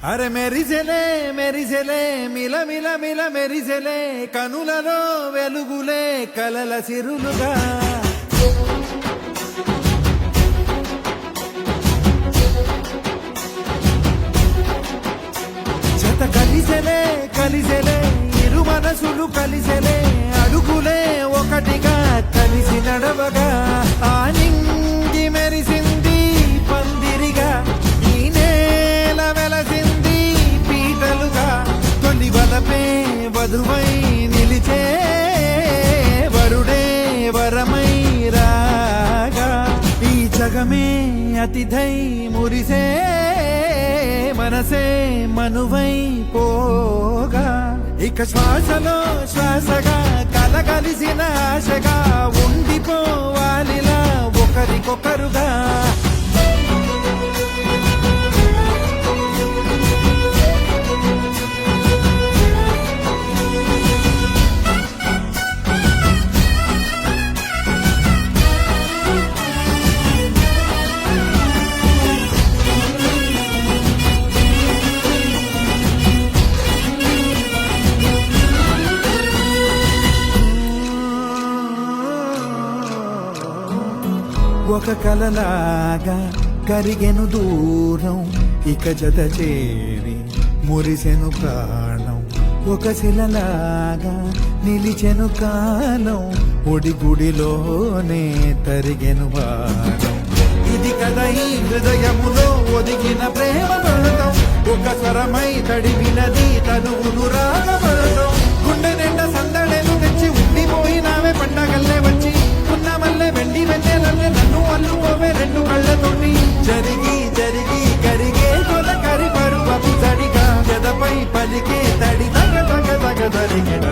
అరే మెరిసెలే మెరిసెలే మిల మిల మిల మెరిసెలే కనులలో వెలుగులే కలల సిరులుగా జత కలిసెలే కలిసెలే ఇరు మనసులు కలిసెలే అడుగులే ఒకటిగా కలిసి నడవగా ఆనింగి మెరిసింది పందిరిగా ఈ నేల వెలసింది పీటలుగా తొలి వలపే వధువై నిలిచే వరుడే వరమై రాగా ఈ జగమే అతిథై మురిసే మనసే మనువై పోగా ఇక శ్వాసలో శ్వాసగా కలగలిసిన ఆశగా ఉండిపోవాలిలా ఒకరికొకరుగా ఒక కలలాగా కరిగెను దూరం ఇక జత చేరి మురిసెను ప్రాణం ఒక శిలలాగా నిలిచెను కాలం ఒడిగుడిలోనే తరిగెను వారం ఇది కదా ఈ హృదయములో ఒదిగిన ప్రేమ పడతాం ఒక స్వరమై తడివినది తనువును రాగపడతాం గుండె నిండా సందడేలు తెచ్చి ఉండిపోయినావే పండగల్లే వచ్చి ఉన్న మల్లె వెండి వెన్నెలల్లే నన్ను అల్లుకోవే రెండు కళ్ళతోటి జరిగి జరిగి కరిగే కొల కరి పరువపు తడిగా జదపై పలికే తడి తగ తగ తగ తరిగిన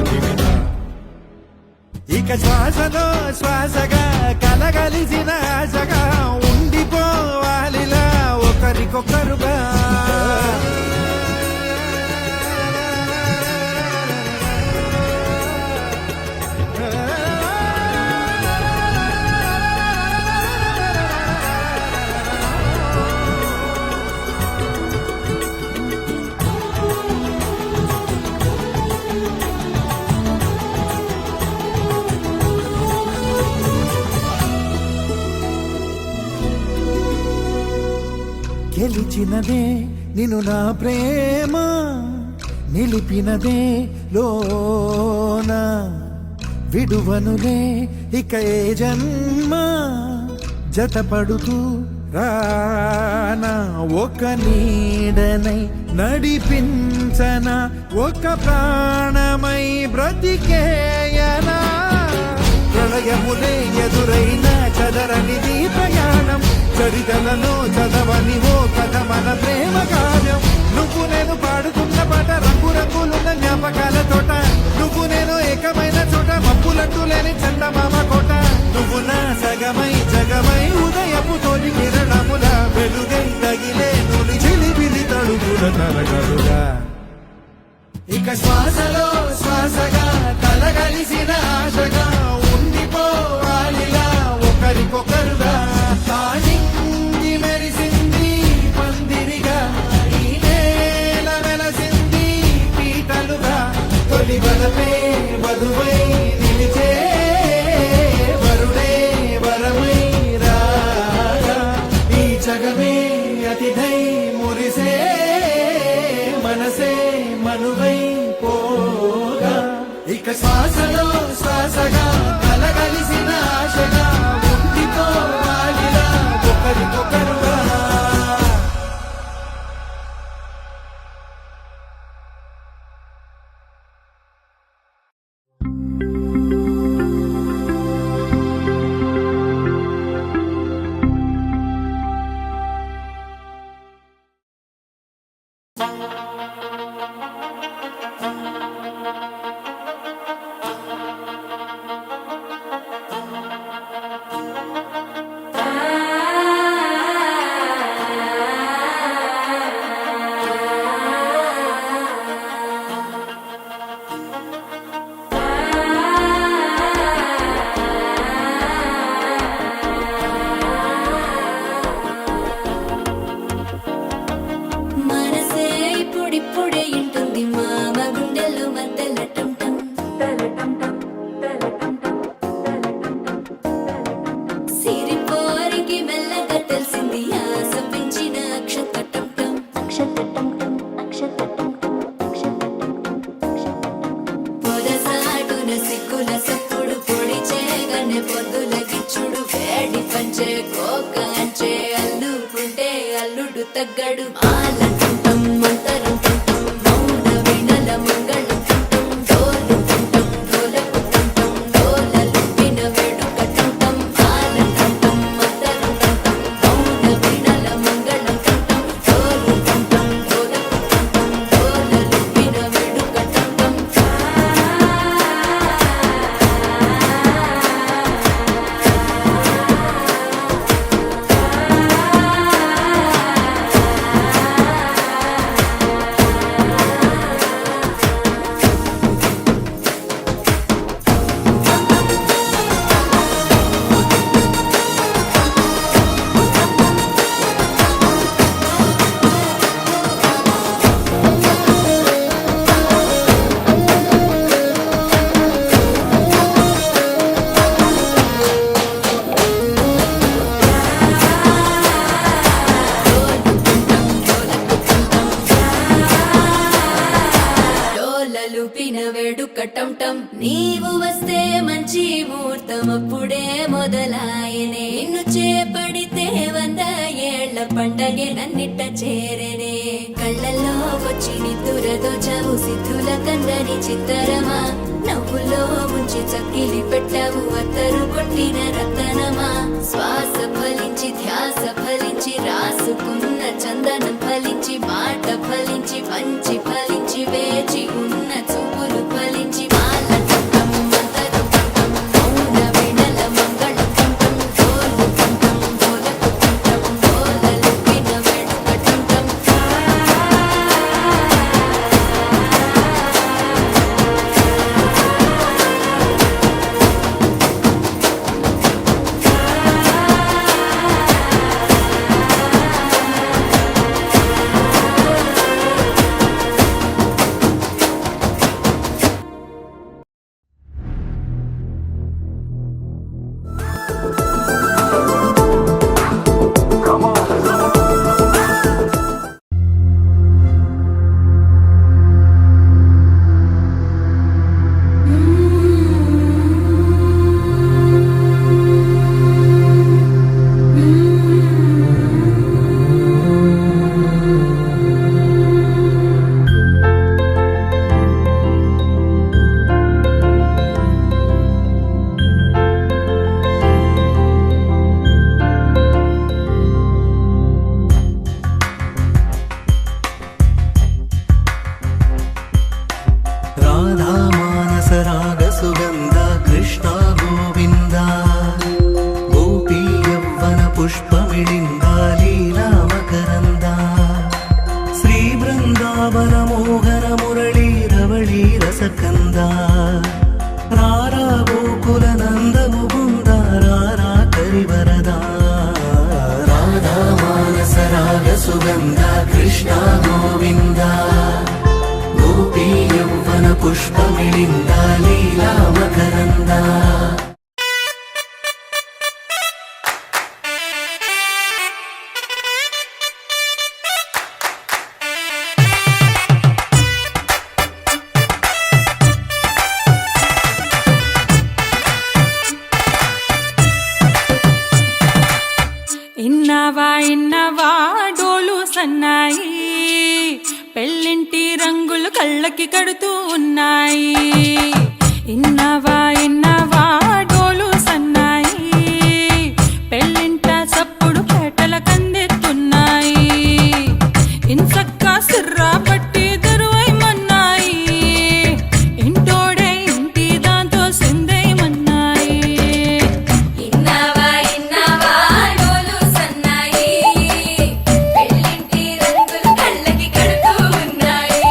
ఇక శ్వాసలో శ్వాసగా కలగలిసిన ఆశగా ఉండిపోవాలిలా ఒకరికొకరుగా గెలిచినదే నిన్ను నా ప్రేమ నిలిపినదే లోన విడువనులే ఇక ఏ జన్మ జతపడుతూ రానా ఒక నీడనై నడిపించన ఒక ప్రాణమై బ్రతికేయనా ప్రళయములే ఎదురైన చదరనిది ప్రయాణం చరితలలో చదవని ఓ కథ మన ప్రేమ కావ్యం నువ్వు నేను పాడుతున్న పాట రంగు రంగులున్న జ్ఞాపకాల తోట నువ్వు నేను ఏకమైన చోట మబ్బులంటూ లేని చందమామ కోట నువ్వు నా సగమై జగమై ఉదయపు తోటి కిరణముల వెలుగై తగిలే నులి చిలిబిలి తడుగుల తరగలుగా ఇక శ్వాసలో శ్వాసగా కలగలిసిన ఆశగా ఉండిపోవాలిలా ఒకరికొకరుగా తానింగి మెరిసింది పందిరిగా ఈ నేల వెలసింది పీటలుగా తొలి వలపే వధువై నిలిచే వరుడే వరమై రాగా ఈ జగమే అతిథై మురిసే మనసే మనువై పోగా ఇక శ్వాసలో శ్వాసగా కలగలిసిన ఆశగా ఉండిపోవాలిలా ఒకరికొకరుగా తగ్గడు మాలంటం మంతరం తంటం మౌన వీణల మంగళం తంటం డోలు తంటం డోలకు తంటం డోలలు విన వేడుక తంటం మాలంటం మంతరం తంటం మౌన వీణల మంగళం తంటం డోలు తంటం డోలకు తంటం డోలలు విన వేడుక తంటం డోలలుపిన వేడుక టంటం నీవు వస్తే మంచి ముహూర్తం అప్పుడే మొదలాయనే నిన్ను చేపడితే 100 ఏళ్ల పండగే నన్నిట్ట చేరనే కళ్ళల్లో వచ్చి నిద్దురతో చవు సిద్ధుల కందని చిత్తరమా నవ్వులో ముంచి చక్కిలి పెట్టావు అత్తరు కొట్టిన రతనమా శ్వాస ఫలించి ధ్యాస ఫలించి రాసుకున్న చందనం ఫలించి మాట ఫలించి మంచి ఫలించి వేచి ఉన్న చూపులు ఫలించి మాల తంటం మంతరం తంటం మౌన వీణల మంగళం తంటం డోలు తంటం డోలకు తంటం డోలలు విన వేడుక తంటం राधा मानस राग सुगंध कृष्ण गोविंद गोपी यौवन पुष्पमिलिंद लीला मकरंद श्री वृंदावन मोहन मुरली रवळी रसकंद रारा गोकुल नंद मुकुंद रारा करिवरदा राधा मानस राग सुगंध कृष्ण गोविंद गोपी यौवन पुष्पमिलिंद लीला मकरंद ఇన్నవా డోలు సన్నాయి పెళ్ళింటి రంగులు కళ్ళకి కడుతూ ఉన్నాయి ఇన్నవా డోలు సన్నాయి పెళ్ళింట సప్పుడు పేటల కందెత్తున్నాయి ఇన్సక్క సిర్రా పట్టి దరువైమన్నాయి ఇంటోడే ఇంటి దాంతో సిందేయమన్నాయి ఇన్నవా డోలు సన్నాయి పెళ్ళింటి రంగులు కళ్ళకి కడుతూ ఉన్నాయి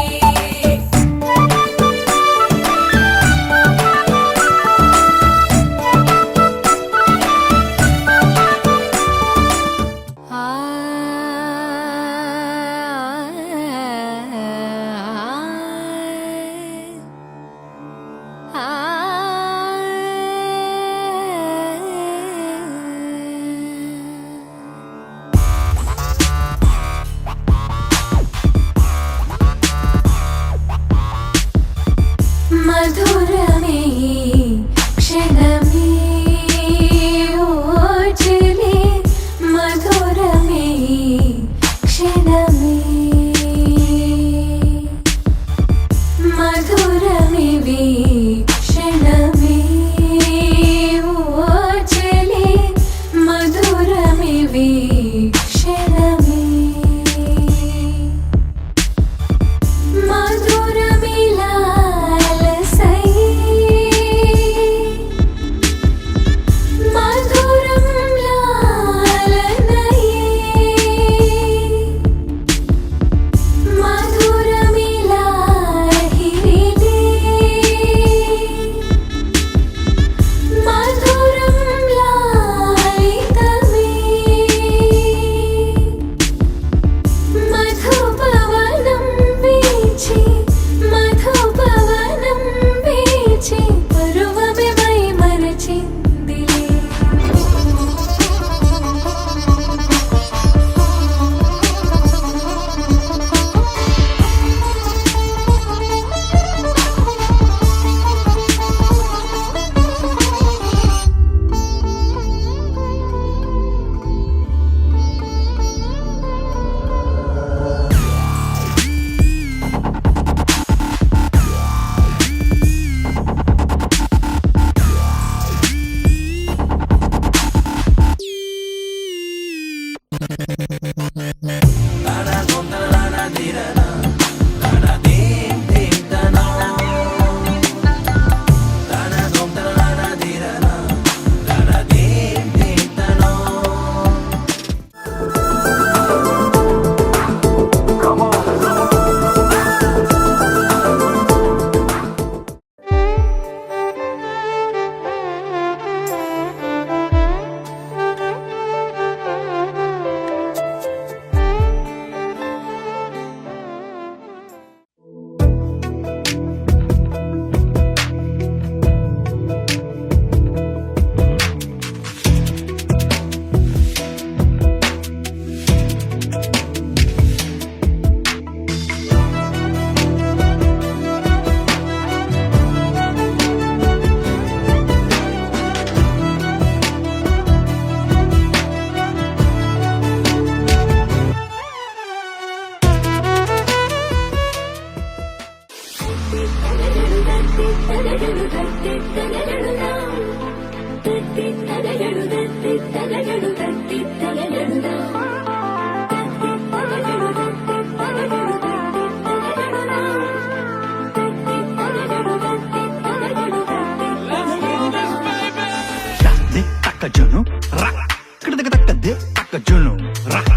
Takajunu, rak, kidakadakade, takajunu, rak,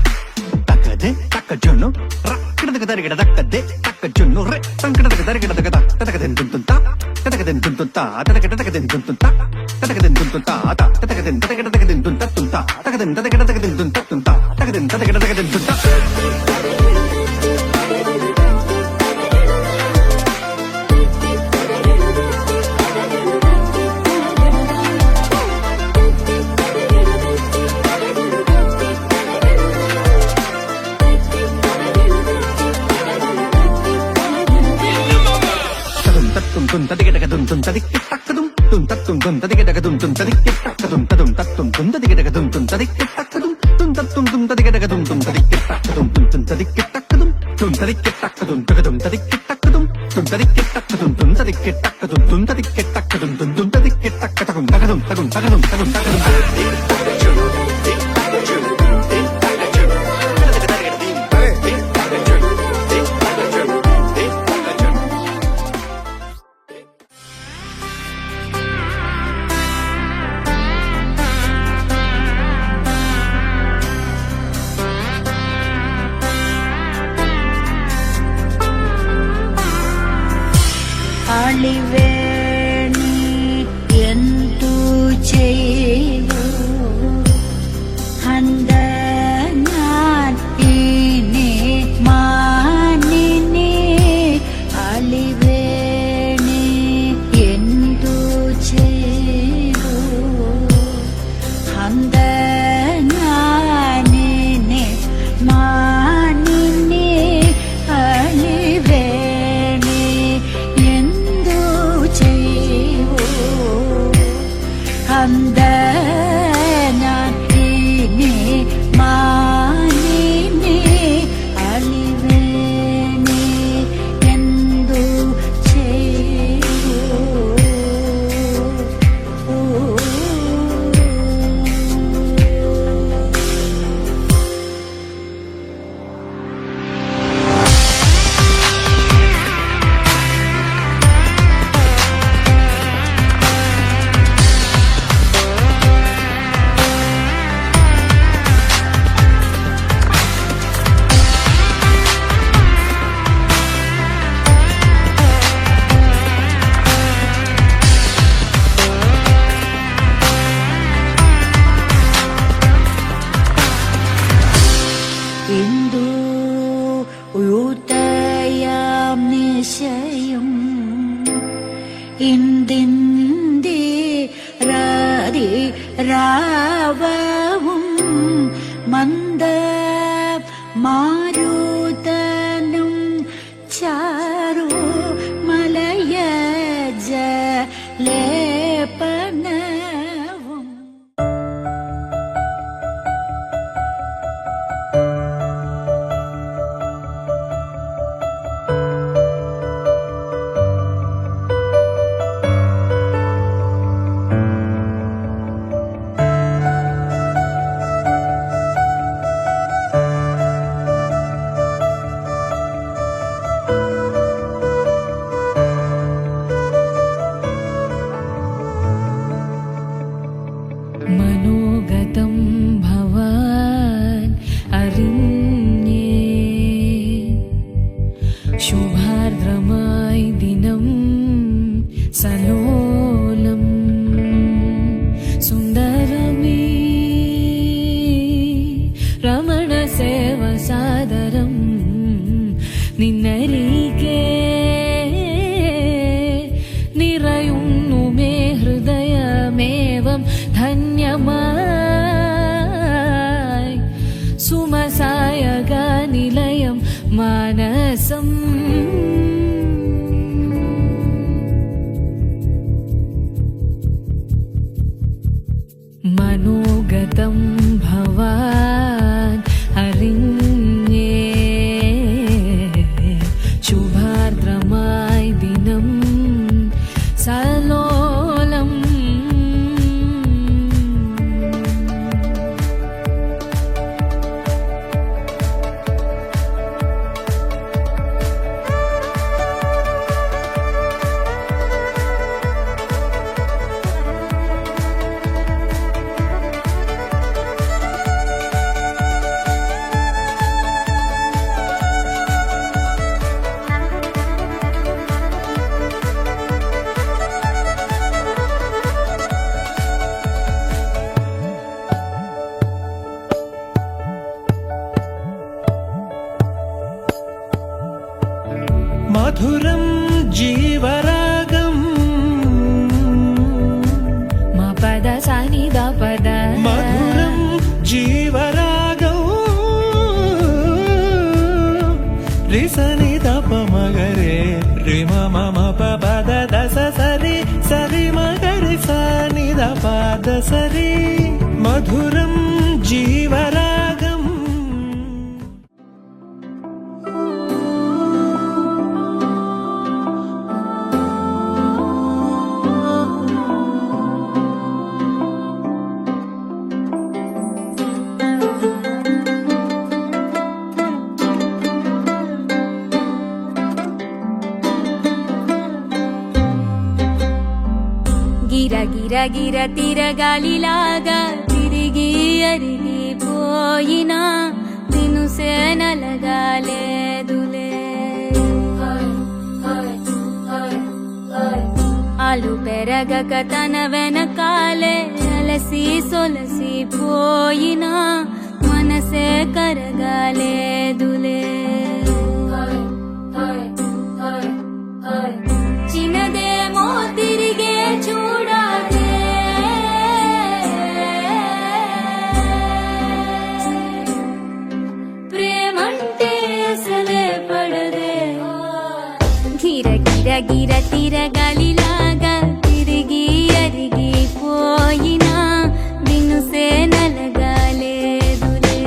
takade, takajunu, rak, kidakadakade, takajunu, re, tankadakadakadakada, tatakaden tuntunta, tatakaden tuntunta, tatakaden tuntunta, tatakaden tuntunta, tatakaden tatakaden tunta tunta, tatakaden tatakaden tunta tunta, tatakaden tatakaden tunta. Tun tadik takadum tun tatum tun tadik tun tadik takadum tadum tatum tun tadik tun tadik takadum tun tatum tun tadik tun tadik takadum tun tadik takadum tun tadik takadum takadum tadik takadum tun tadik takadum tun tadik takadum tun tadik takadum tun tadik takadum takadum takadum takadum takadum അളിവേണി എന്തു ചെയ്തു ഹന്ത ഞാൻ ഇനി മാനിനി അളിവേണി എന്തു ചെയ്തു ഹന്ത ഞാനിനി മാനിനി അളിവേണി ഹന്ത ഞാൻ ഇനി മാനിനി അളിവേണി എന്തു ചെയ്തു ഇന്ദു ഉത്തയാം നിശയും ഇന്ദിന്ദി രാതി രാവവും മന്ദ മാരുതനും ചാരു മലയജ ലേപനവും മനോഗതം ഭവാൻ അറിഞ്ഞേ ശുഭാർദ്രമായി ദിനം സലോലം സുന്ദരമീ രമണ സേവ സാദരം നിന്നരികെ നിറയുന്നു മേ ഹൃദയമേവം ധന്യമായി സുമസായക നിലയം മാനസം മനോഗതം ഭവാൻ അറിഞ്ഞേ ശുഭാർദ്രമായി ദിനം మధురం జీవరాగం మా పద సాని ద పద మధురం జీవరాగం రిసని దప మగరే రిమ మమ పద దస సరి సరి మగరి సని దప దసరి మధురం జీవరాగం. గిర గిర గిర తిరగాలిలాగా తిరిగి అరిగి పోయినా తినుసే నలగాలేదులే ఆలు పెరగక తన వెనకాలే అలసి సొలసి పోయినా మనసే కరగాలేదులే చిన్నదేమో తిరిగే చూడాలే ప్రేమంటే అసలే పడదే గిర గిర గిర తిరగాలిలాగా తిరిగి అరిగి పోయినా వినుసే నలగాలేదులే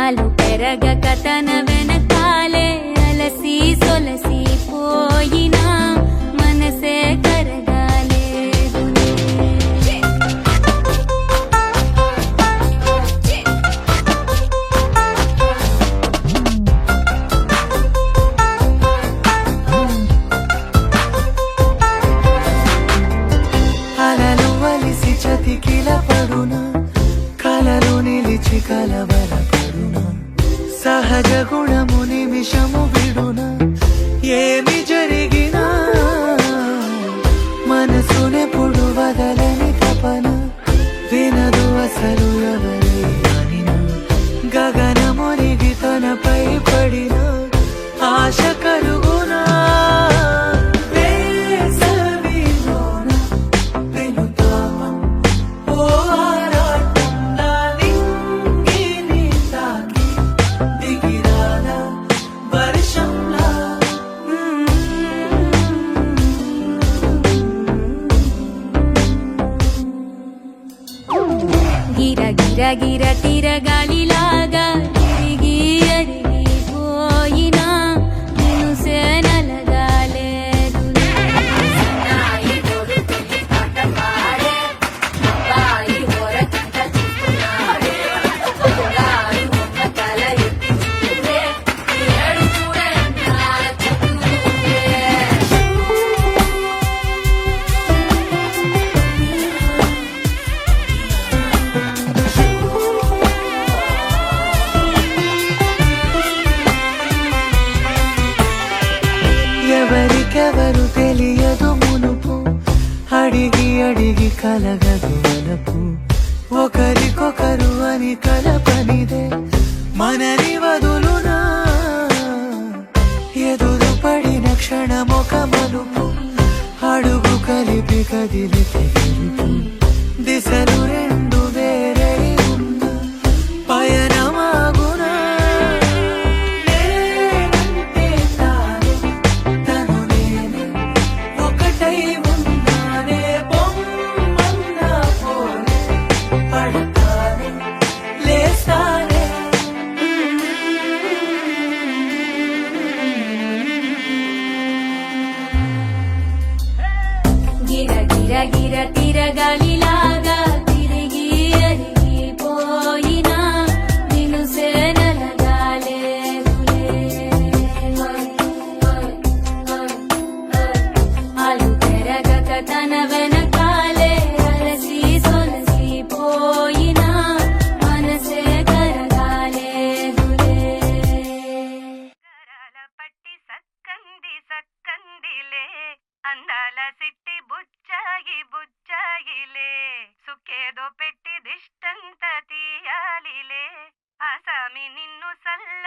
అలు పెరగక తన వెనకాలే అలసి సొలసి పోయినా మనసే కరగాలేదులే అలలు వలిసి చతికిల పడునా కలలు నిలిచి కలవర పడునా సహజ గుణము నిమిషము విడునా ఏమి జరిగినా మనసునెప్పుడు వదలని తపన వినదు అసలు ఎవరి అనినా గగనమునిగి తనపై పడిన ఆశ కలుగునా వేసవిలోన వెలుతాపం ఓ ఆరాటం నా నింగిని తాకి దిగిరాదా వర్షంలా గిర గిర గిర తిరగాలిలాగా తిరిగి అరిగి పోయినా వినుసే నలగాలేదులే ఎవరికెవరు తెలియదు మునుపు అడిగి అడిగి కలగదు వలపు ఒకరికొకరు అని కలపనిదే మనని వదులునా ఎదురు పడిన క్షణమొక మలుపు అడుగు కలిపి కదిలితే గెలుపు దిశలు రెండు వేరే ఉన్న పయనమాగునా నేనంటే తానే తను నేనే ఒకటై ఉన్నానే బొమ్మన్నా పోనే పడతానే లేస్తానే గిర గిర గిర తిరగాలిలాగా తిరిగి అరిగి పోయినా వినుసే నలగాలేదులే ఆలు పెరగక తన వెనకాలే అలసి సొలసి పోయినా మనసే కరగాలేదులే కరాల పట్టి సక్కంది సక్కందిలే అందాల సిట్టి బుచ్చాయి బుచ్చాయిలే సుక్కేదో పెట్టి దిష్టంత తీయాలిలే ఆసామి నిన్ను సల్ల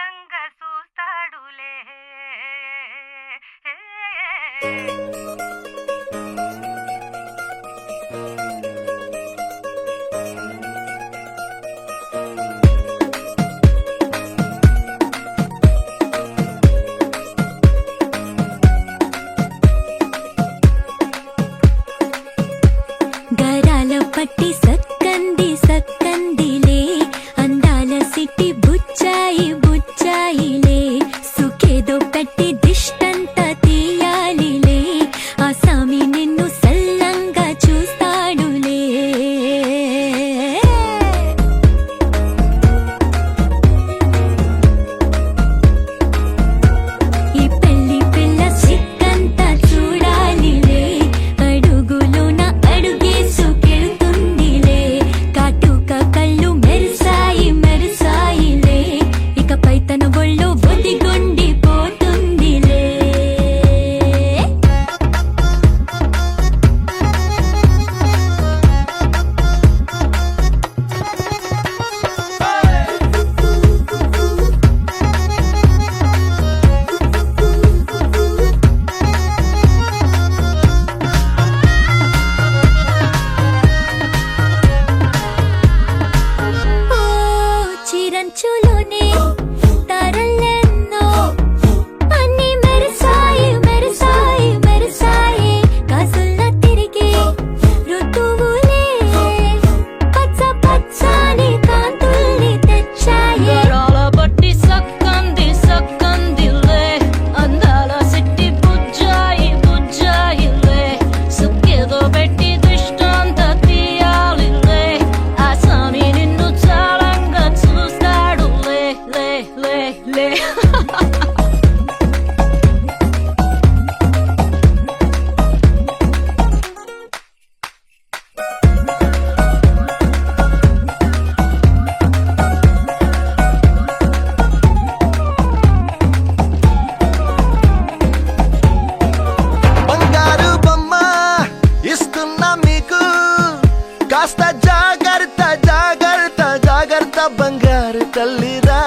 బంగారు తల్లిరా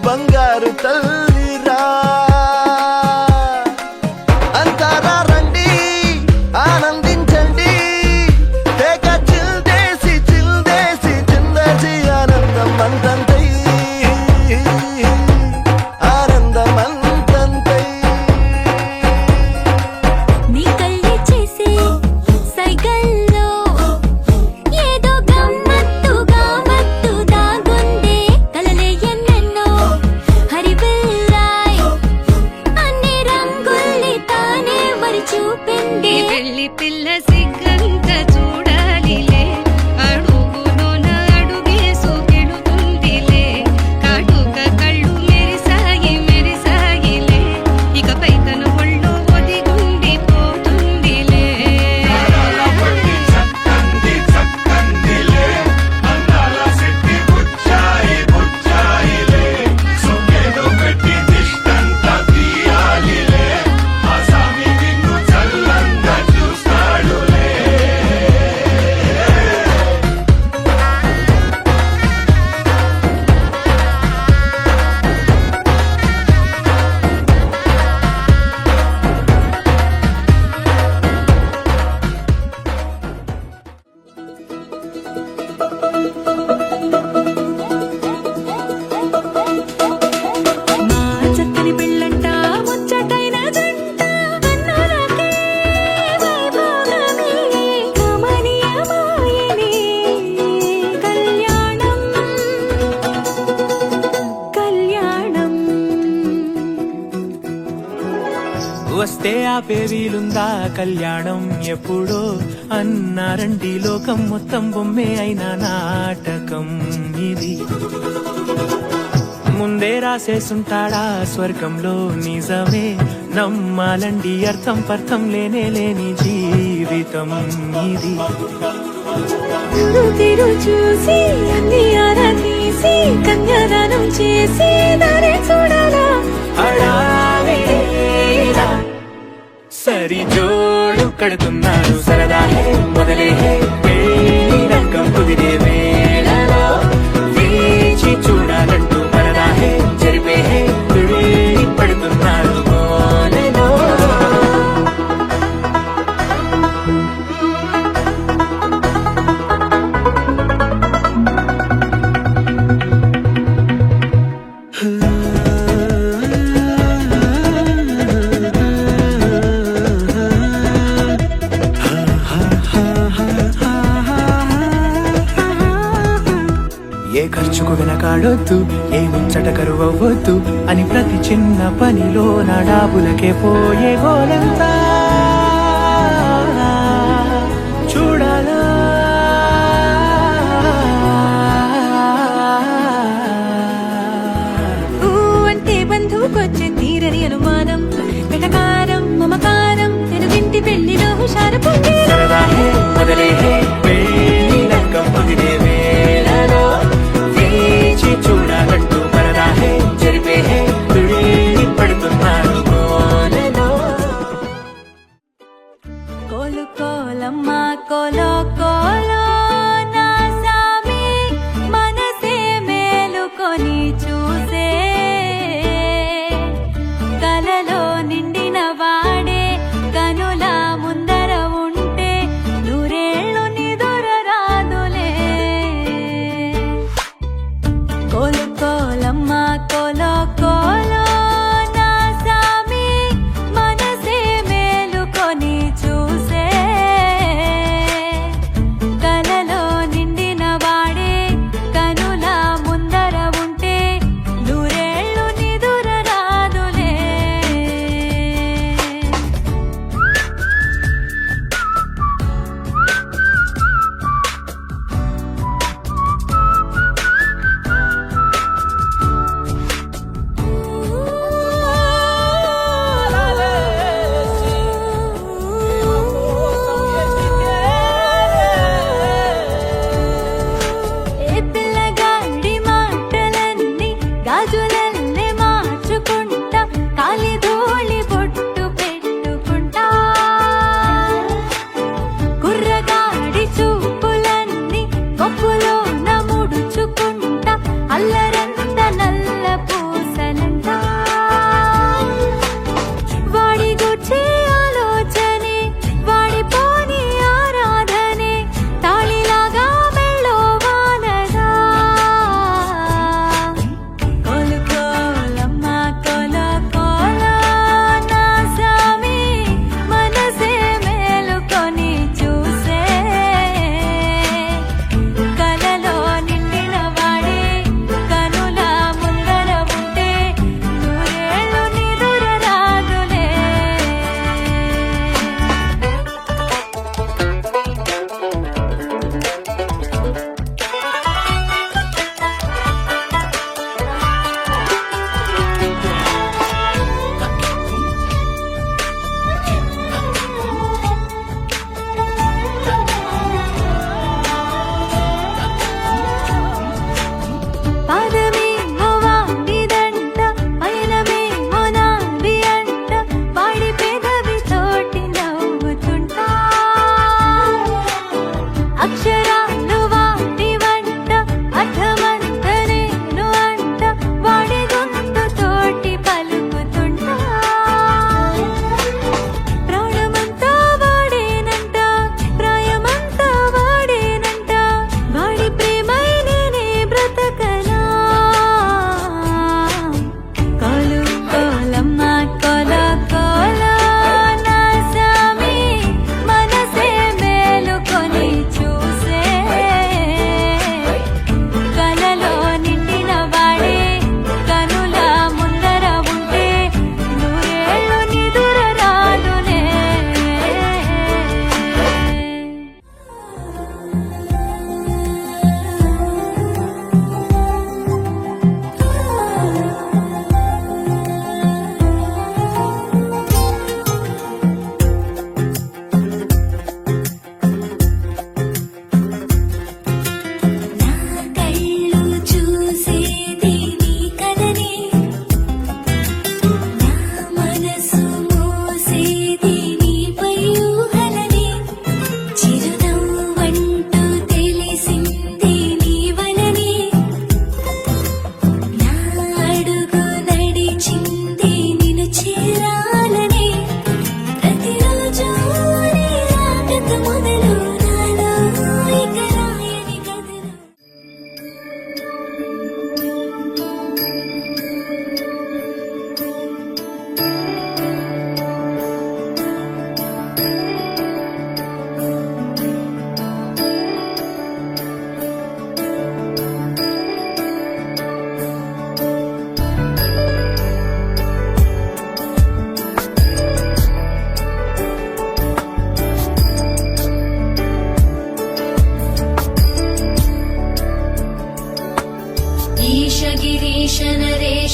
బంగారు తల్లిరా అంతారా రండి ఆనందించండి తెగ చిల్దేసి చిందేసి ఆనందం అంతంతై ఆనందం అంతంతై నీ కళ్ళే చేసే సైగల్లో ఏదో గమ్మత్తుగా మత్తు దాగుందే కలలే ఎన్నెన్నో హరిబిల్లాయ్ అన్ని రంగుల్ని తానే మరి చూపింది వెళ్ళి పిల్ల సిగ్గంత చూడాలిలే అడుగులోన అడుగేసుకెళుతుందిలే కాటుక కళ్ళు మెరిసాగిలే ఇకపై తన ఒళ్ళు ఒదిగుండిపోతుందిలే మా చక్కని పెళ్ళంట ముచ్చటైన జంట అన్నాలకే వైభోగమే కమనీయమాయనే కళ్యాణం కళ్యాణం వస్తే ఆపే వీలుందా కళ్యాణం ఎప్పుడో అన్నారండి లోకం మొత్తం బొమ్మే అయిన నాటకం ఇది ముందే రాసేసుంటాడా స్వర్గంలో నిజమే నమ్మాలండి అర్థం పర్థం లేని జీవితం ఇది తిరు చూసి అన్ని ఆరా తీసి కన్యాదానం చేసి దారే చూడాలా హడావిడిలా సరి జోడు కడుతున్నారు సరదా హే మొదలే హే పెళ్లి రంగం కుదిరే వేళలో వేచి చూడాలంటూ పరదా హే జరిపే హే తుళ్ళి పడుతున్నారు కోనెలో ఏ ఖర్చుకు వెనకాడొద్దు ఏ ముచ్చట కరువవ్వొద్దు అని ప్రతి చిన్న పనిలో నా డాబులకే పోయే గోలంతా చూడాలా ఊ అంటే బంధువుకొచ్చే తీరని అనుమానం వెటకారం మమకారం తెలుగింటి పెళ్లిలో హుషారు పొంగి సరదా హే మొదలే హే పెళ్లి రంగం కుదిరే వేళలో వేచి చూడాలంటూ పరదా హే జరిపే హే తుళ్ళి పడుతున్నారు కోనెలో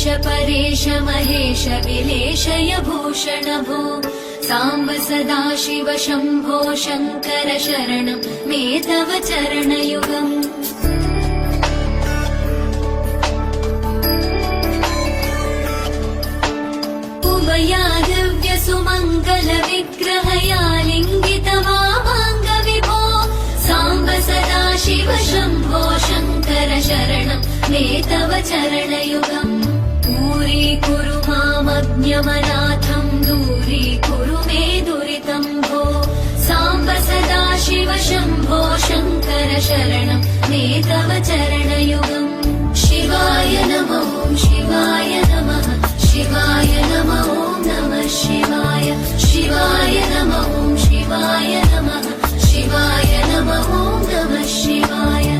ईश परेश महेश विलेशय भूषण भो साम्ब सदा शिव शम्भो शङ्कर शरणं मे तव चरणयुगम् उमया दिव्य सुमङ्गल विग्रहया लिङ्गित वामाङ्ग विभो साम्ब सदा शिव शम्भो शङ्कर शरणं मे तव चरणयुगम् दूरीकुरु मामज्ञमनाथं दूरीकुरु मे दुरितं भो साम्ब सदा शिव शम्भो शङ्कर शरणं मे तव चरणयुगम् शिवाय नमः शिवाय नमः शिवाय नमः नमः शिवाय शिवाय नमः शिवाय नमः शिवाय नमः नमः शिवाय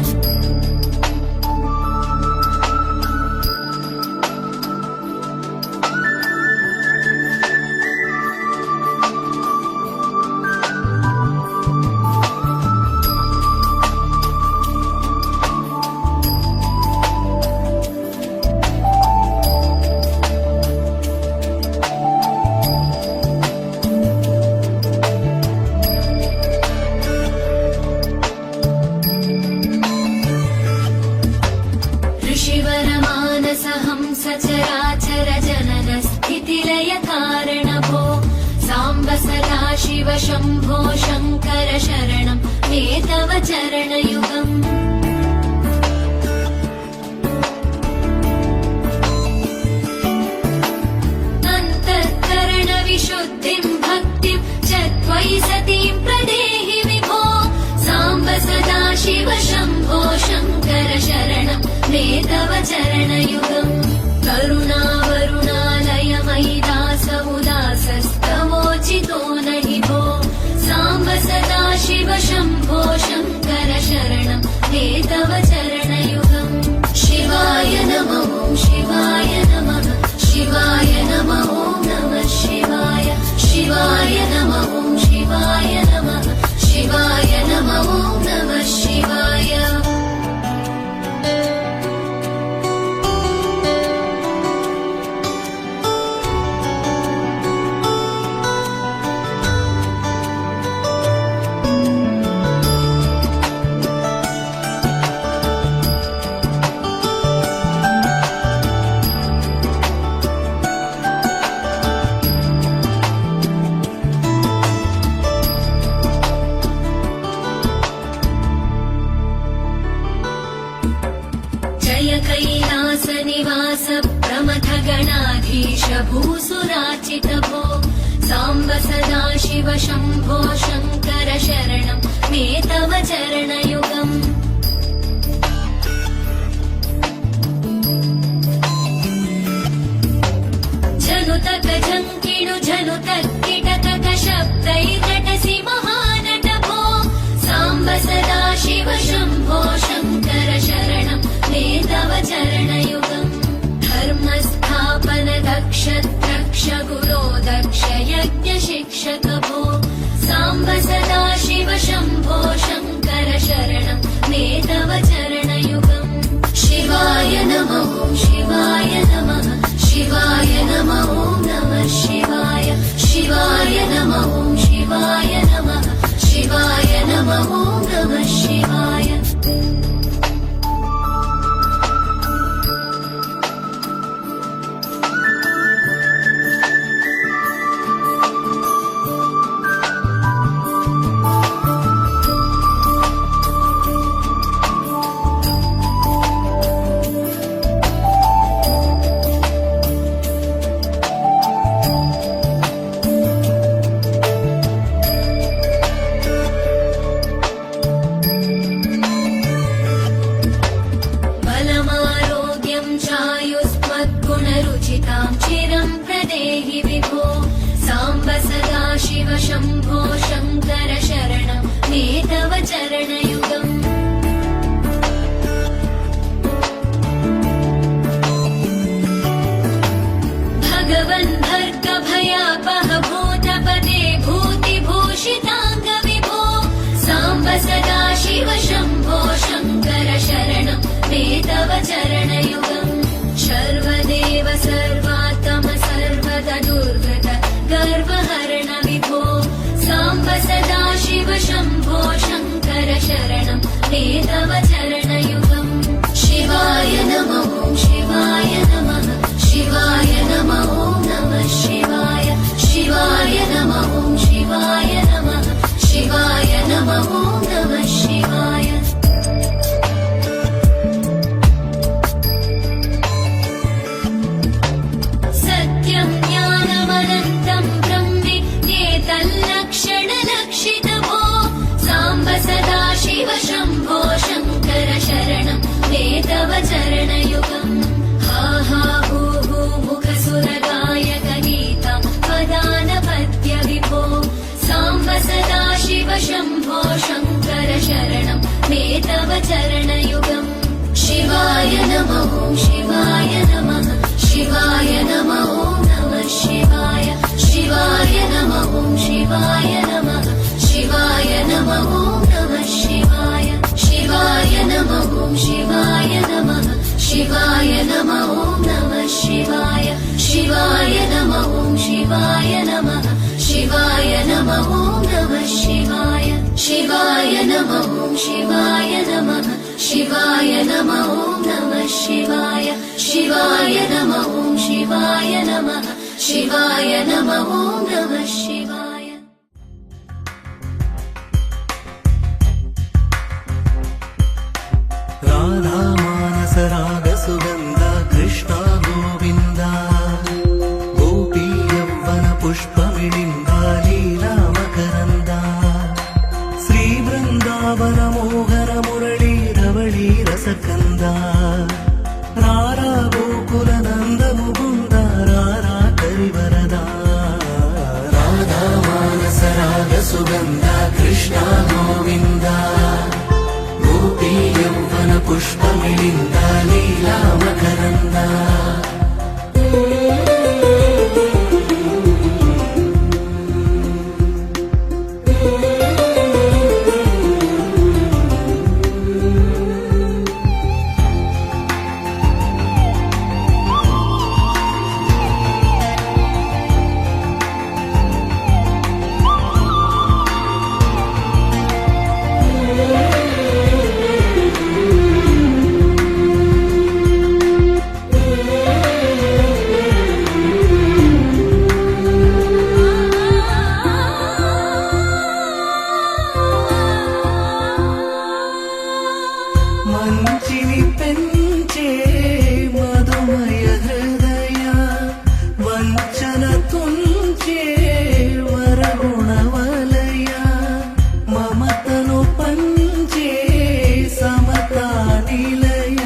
सचराचर जनन स्थितिलय कारण भो साम्ब सदा शिव शम्भो शङ्कर शरणं मे तव चरणयुगम् अन्तःकरण विशुद्धिं भक्तिं च त्वयि सतीं प्रदेहि विभो साम्ब सदा शिव शम्भो शङ्कर शरणं मे तव चरणयुगम् करुणावरुणालयमयि दास उदासस्तवोचितो नहि भो साम्ब सदा शिव शम्भो शङ्कर शरणं मे तव चरणयुगम् शिवाय नमः शिवाय नमः शिवाय नमः नमः शिवाय शिवाय नमः शिवाय नमः शिवाय नमः नमः शिवाय कैलास निवास प्रमथ गणाधीश भूसुराचित भो साम्ब सदा शिव शम्भो शङ्कर शरणं मे तव चरणयुगम् जनुतक झङ्किणु झनुतक किटकक शब्दैर्नटसि महानट भो साम्ब सदा शिव शम्भो शङ्कर शरणं मे तव चरणयुगम् धर्मस्थापन दक्ष द्रक्ष गुरो दक्ष यज्ञ शिक्षक भो साम्ब सदा शिव शम्भो शङ्कर शरणं मे तव चरणयुगम् शिवाय नमः शिवाय नमः शिवाय नमः नमः शिवाय शिवाय नमः शिवाय नमः शिवाय नमः नमः शिवाय चरणयुगम् शिवाय नमः ॐ शिवाय नमः शिवाय नमः ॐ नमः शिवाय शिवाय नमः ॐ शिवाय नमः शिवाय नमः ॐ नमः शिवाय सत्यं ज्ञानमनन्तं ब्रह्मेतल्लक्षणलक्षितभो साम्ब सदा शिव शम्भो शङ्कर शरणं मे तव चरणयुगम् हा हा हू हू मुखसुरगायक गीता पदानपत्य विभो साम्ब सदा शिव शम्भो शङ्कर शरणं मे तव चरणयुगम् शिवाय नमः ॐ शिवाय नमः शिवाय नमः ॐ नमः शिवाय शिवाय नमः ॐ शिवाय नमः शिवाय नमः ॐ नमः शिवाय शिवाय नमः ॐ शिवाय नमः शिवाय नमः ॐ नमः शिवाय शिवाय नमः ॐ शिवाय नमः शिवाय नमः ॐ नमः शिवाय शिवाय नमः ॐ शिवाय नमः शिवाय नमः ॐ नमः शिवाय शिवाय नमः ॐ शिवाय नमः शिवाय नमः ॐ नमः शिवाय राधा मानस राग सुगन्ध कृष्ण गोविन्द गोपी यौवन पुष्पमिलिन्द लीला मकरन्द श्री वृन्दावन मोहन मुरळी रवळी रसकन्द रारा गोकुल नन्द मुकुन्द रारा करिवरदा राधा मानस राग सुगन्ध कृष्ण गोविन्द गोपी यौवन पुष्पमिलिन्द लीला मकरन्द మంచిని పెంచే మధుమయ హృదయ వంచన తుంచే వరగుణవలయ మమతను పంచే సమతా నిలయ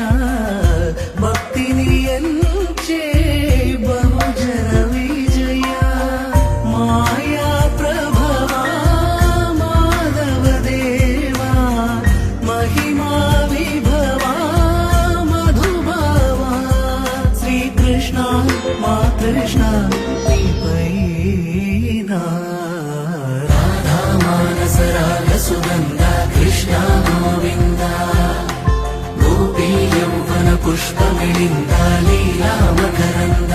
భక్తిని ఎంచే బహుజన విజయ మాయా ప్రభవా మాధవ దేవా महिमा विभवा मधुभावा श्री कृष्ण मा कृष्ण पैना राधा मानस राग सुगन्ध कृष्ण गोविन्द गोपी यौवन पुष्पमिलिन्द लीला मकरन्द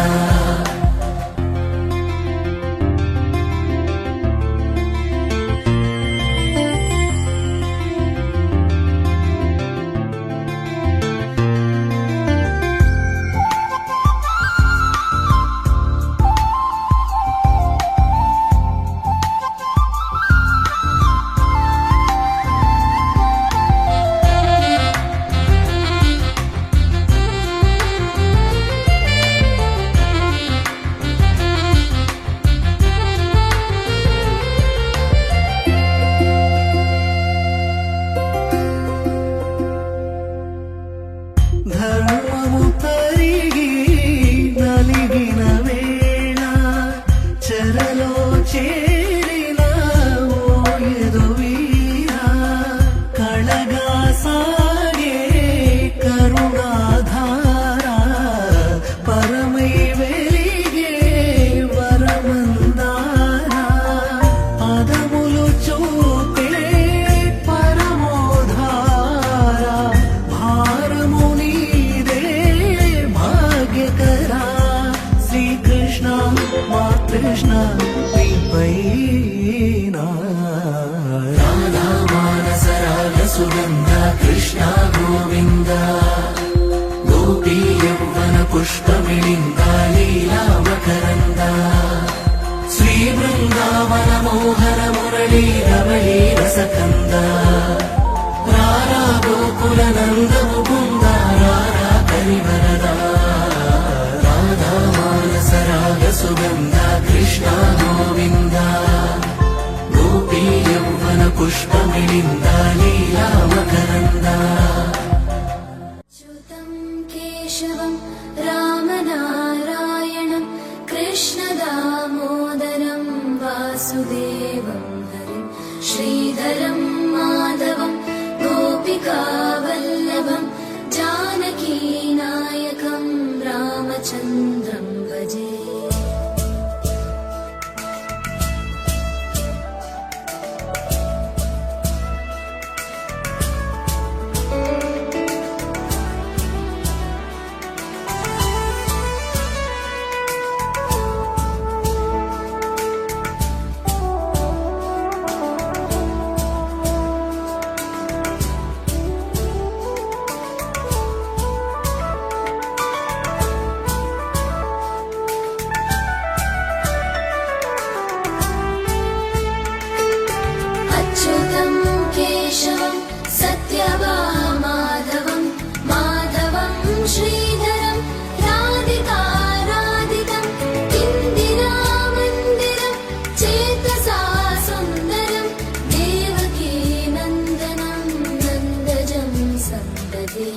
राधे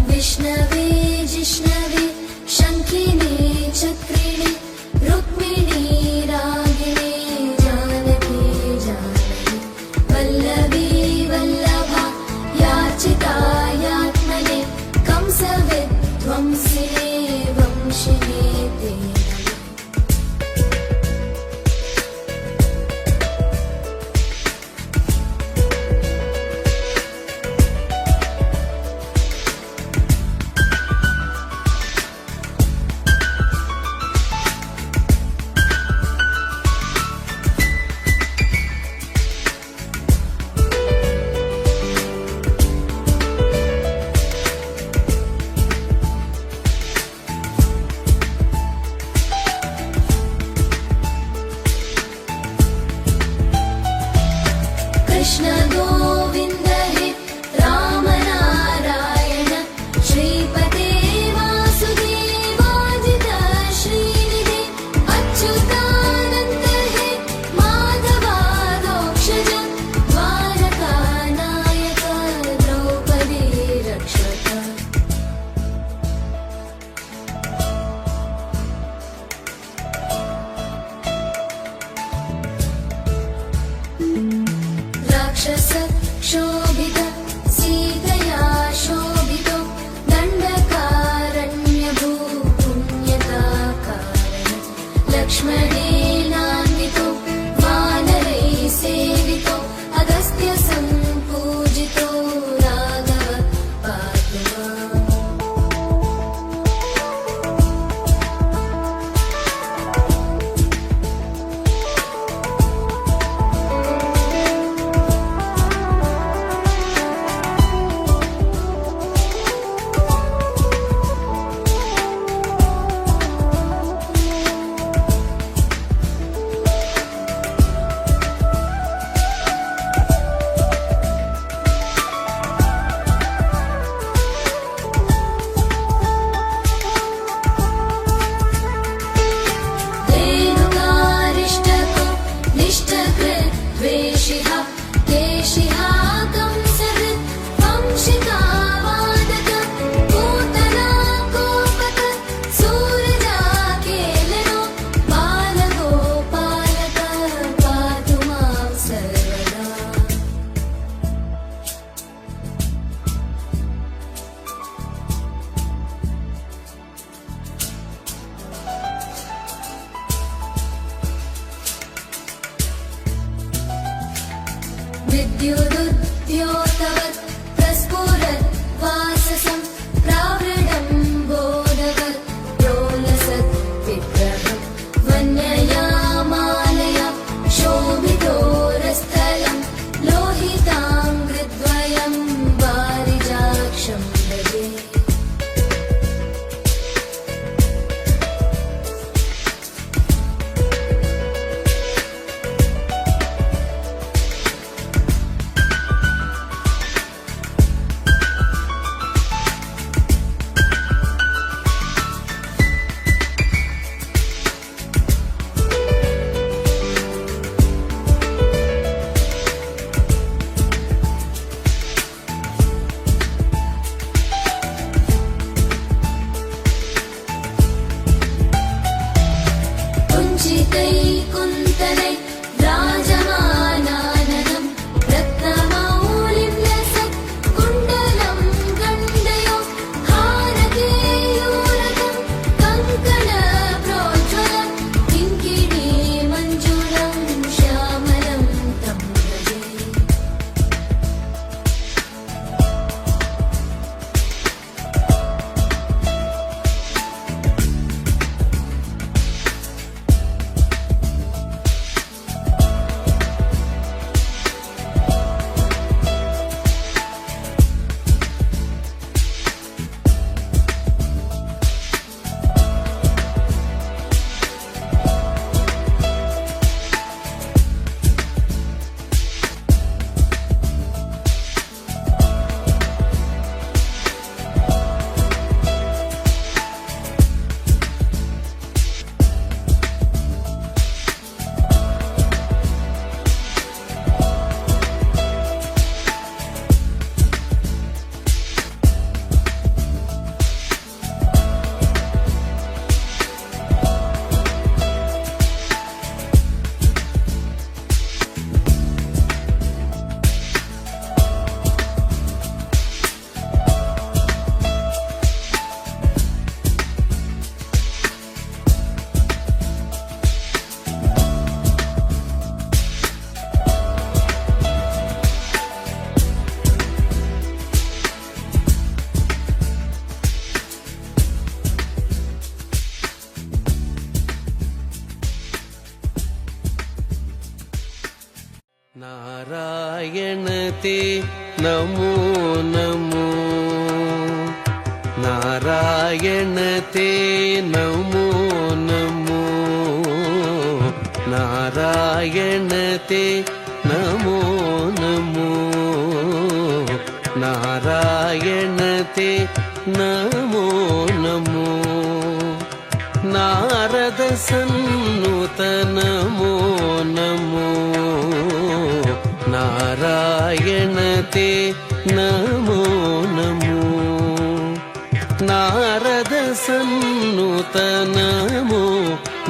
विष्णवे जिष्णवे शङ्खिने चक्रिणे रुक्मिणी रागिणे जानकी जानकी वल्लभी वल्लभा याचितायात्मने कंसविध्वंसिने वंशिने ते नमः। नारायणते नमो नमो नारायणते नमो नमो नारायणते नमो नमो नारायणते नमो नमो नारद सन्नुत नमो नमो नारायणते नमो नमो नारद सन्नुत नमो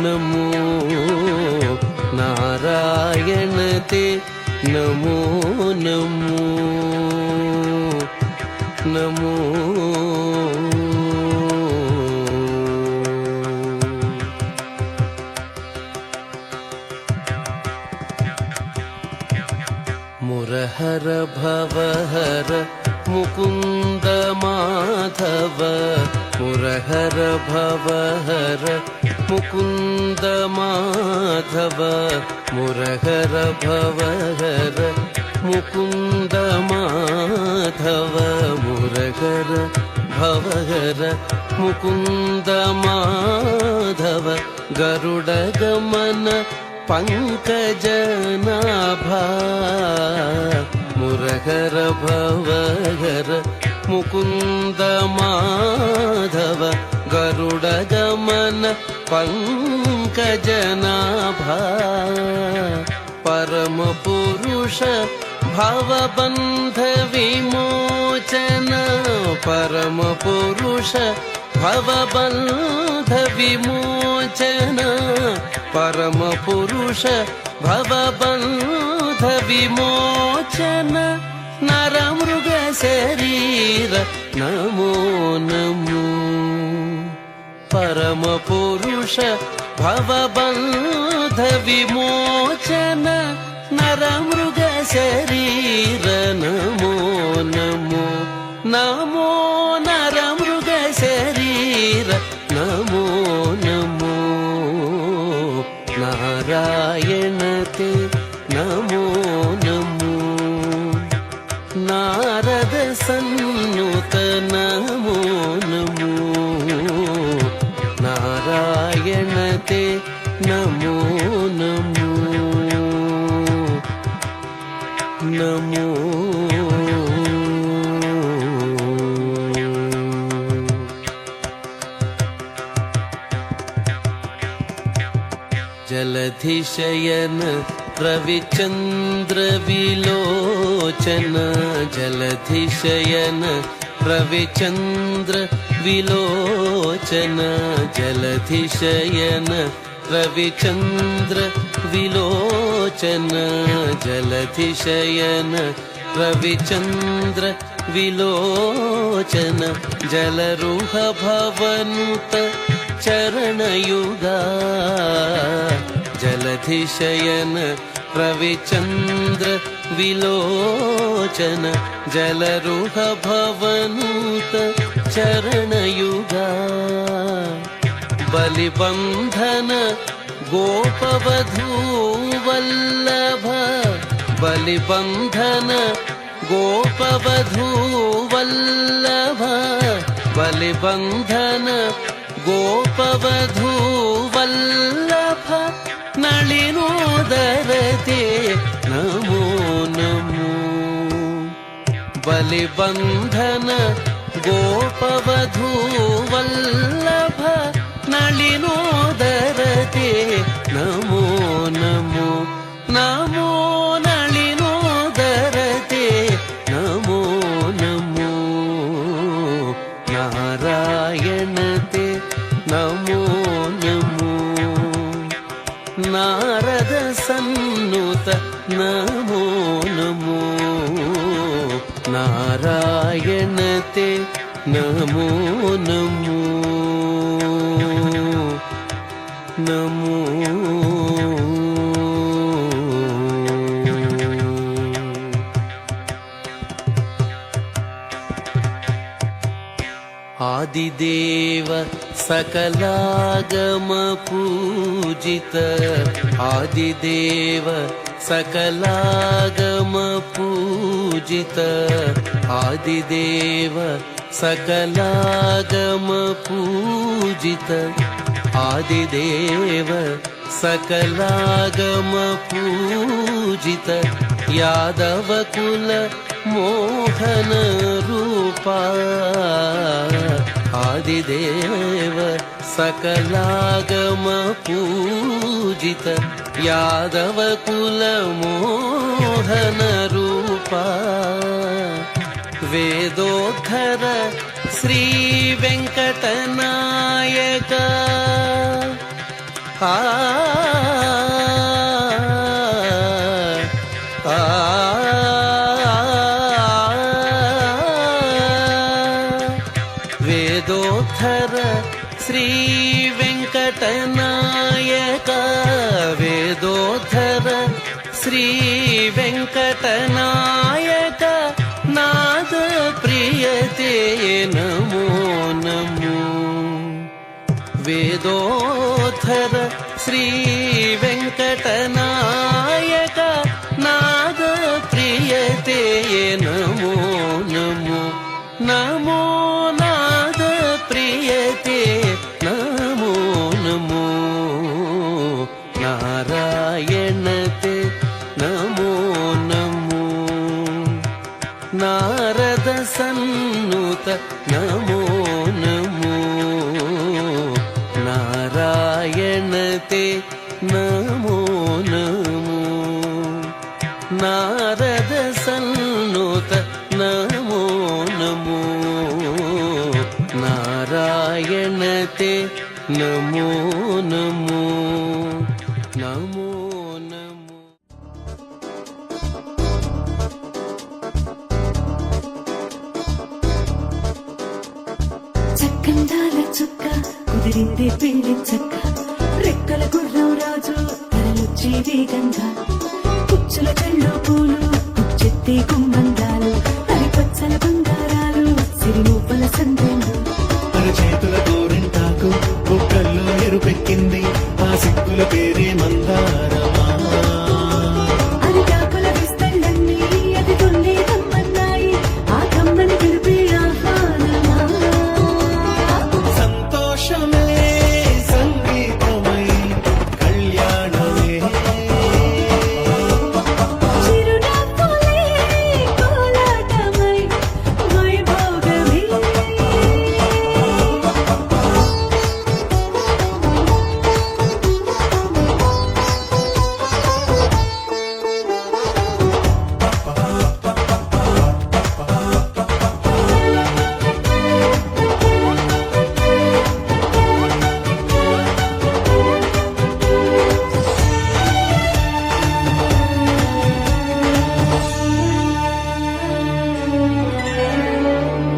नमो नारायणते नमो नमो नमो मुरहर भवहर मुकुन्द माधव मुरहर भवहर मुकुन्द माधव मुरहर भवहर मुकुन्द माधव मुरहर भवहर मुकुन्द माधव गरुडगमन पंकजनाभा मुरहर भवहर मुकुन्द माधव गरुडगमन पंकजनाभा परम पुरुष भवबन्ध विमोचन परम पुरुष भवबन्ध विमोचन परम पुरुष भवबन्ध विमोचन नरमृग शरीर नमो नमो परम पुरुष भवबन्ध विमोचन नरमृग शरीर नमो नमो नमो नरमृग शरीर नमो नमो नारायणते नमो नमो नारद सन्नुत नमो नमो नारायणते नमो नमो नमो जलधिशयन रविचन्द्र विलोचन जलधिशयन रविचन्द्र विलोचन जलधिशयन रविचन्द्र विलोचन जलधिशयन रविचन्द्र विलोचन जलरुह भवनुत चरणयुगा जलधिशयन रविचन्द्र विलोचन जलरुह भवनुत चरणयुगा बलिबन्धन गोपवधूवल्लभ बलिबन्धन गोपवधूवल्लभ बलिबन्धन गोपवधूवल्लभ नलिनोदरते नमो नमो बलिबन्धन गोपवधूवल्लभ नलिनोदरते नमो नमो नमो नलिनोदरते नमो नमो नारायणते नमो नमो नारद सन्नुत नमो नमो नारायणते नमो नमो नमो आदिदेव सकलागम पूजित आदिदेव सकलागम पूजित आदिदेव सकलागम पूजित आदिदेव सकलागम पूजित यादव कुल मोहन रूपा आदिदेव सकलागम पूजित यादव कुल मोहन रूपा वेदोद्धर श्री वेंकटनायक वेदोद्धर श्री वेंकटनायक वेदोद्धर श्री वेंकटनायक नाद प्रियते नमो नमो वेदोद्धर श्री वेंकटनायक नाद प्रियते नमो नमो नमो नाद प्रियते नमो नमो नारायणते नमो नमो नारद सन्नुत नमो नमो नारायणते नमो नमो नारद सन्नुत नमो नमो नारायणते नमो नमो नमो नमो చక్కందాల చుక్క కుదిరిందే పెళ్లి చక్క రెక్కల గుర్రం రాజు తరలొచ్చే వేగంగా కుచ్చుల కళ్ళు పూలు కుచ్చెత్తే గుమ్మందాలు హరిపచ్చల బంగారాలు సిరిమూపల సందేలు చేతుల గోరింటాకు బొక్కల్లో ఎరుపెక్కింది ఆ సిక్కుల పేరే మందారమా అరిటాకుల విస్తళ్ళన్నీ అది తొల్లి కమ్మన్నాయి ఆ కమ్మని పిలిపే ఆహ్వానమా సంతోషమే సంగీతమై కళ్యాణమే చిరునవ్వులే కోలాటమై వైభోగమే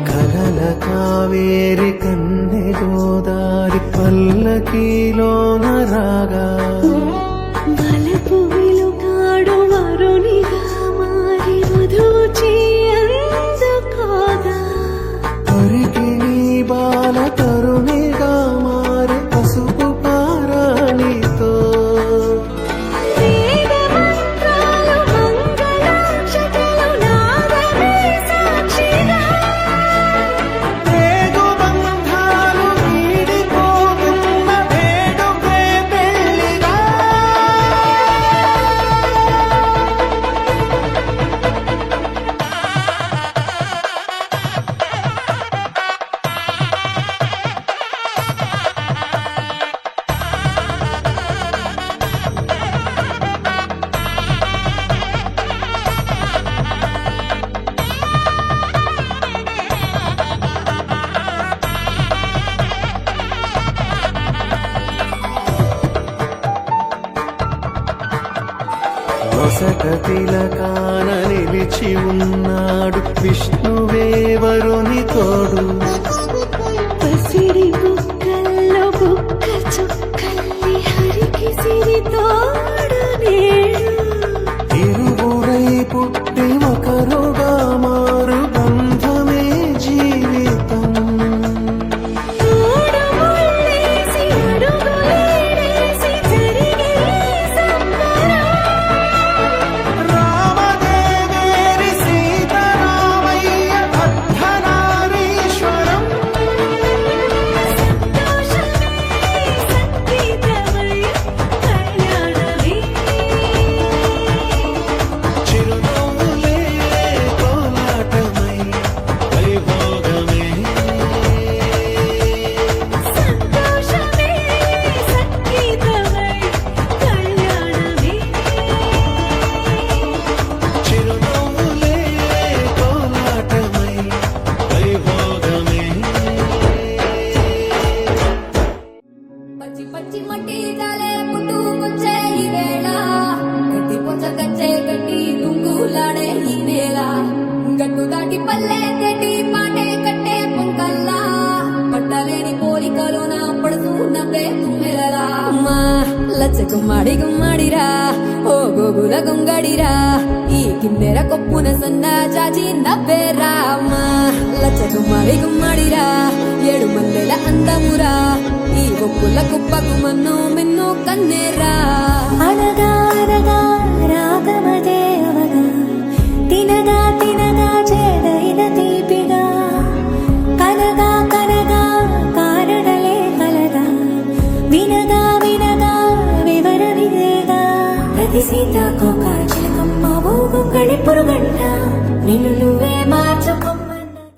కలల కావేరి కన్నె గోదారి పల్లకీలోన రాగా వలపు వెలుగాడు వరునిగా మారి వధూచి అందుకోగా తరికి నీ బాల తరుణిగా మారి పసుపు పారాణితో వేద మంత్రాలు మంగళాక్షతలు నాదమే సాక్షిగా పేగు బంధాలు వీడిపోతున్న వేడుకే పెళ్లిగా వసత తిలకాన నిలిచి ఉన్నాడు విష్ణువే వరుని తోడు పసిడి బుక్కల్లో బుక్క చుక్కల్లి హరికి సిరి తోడు నేడు ఇరువురై పుట్టి ఒకరుగా మారు బంధమే జీవితం తోడు ముళ్ళేసి అడుగులేసి జరిగే సంబరం లచ్చ గుమ్మాడి గుమ్మాడిరా ఓ గోగుల గొంగడిరా ఈ కిన్నెర కొప్పున సన్న జాజి నవ్వేరా అమ్మా లచ్చ గుమ్మాడి గుమ్మాడిరా ఏడు మల్లెల అందమురా ఈ ఒప్పుల కుప్పకు మన్ను మిన్ను కన్నేరా అనగా అనగా రాగమదే అవగా తినగా తినగా చేదైన తీపిగా కనగా కనగా కారడలే కలగా వినగా వినగా వివరమిదేగా ప్రతి సీతాకోక చిలకమ్మ ఊగు గడి పురుగంట నిన్ను నువ్వే మార్చుకో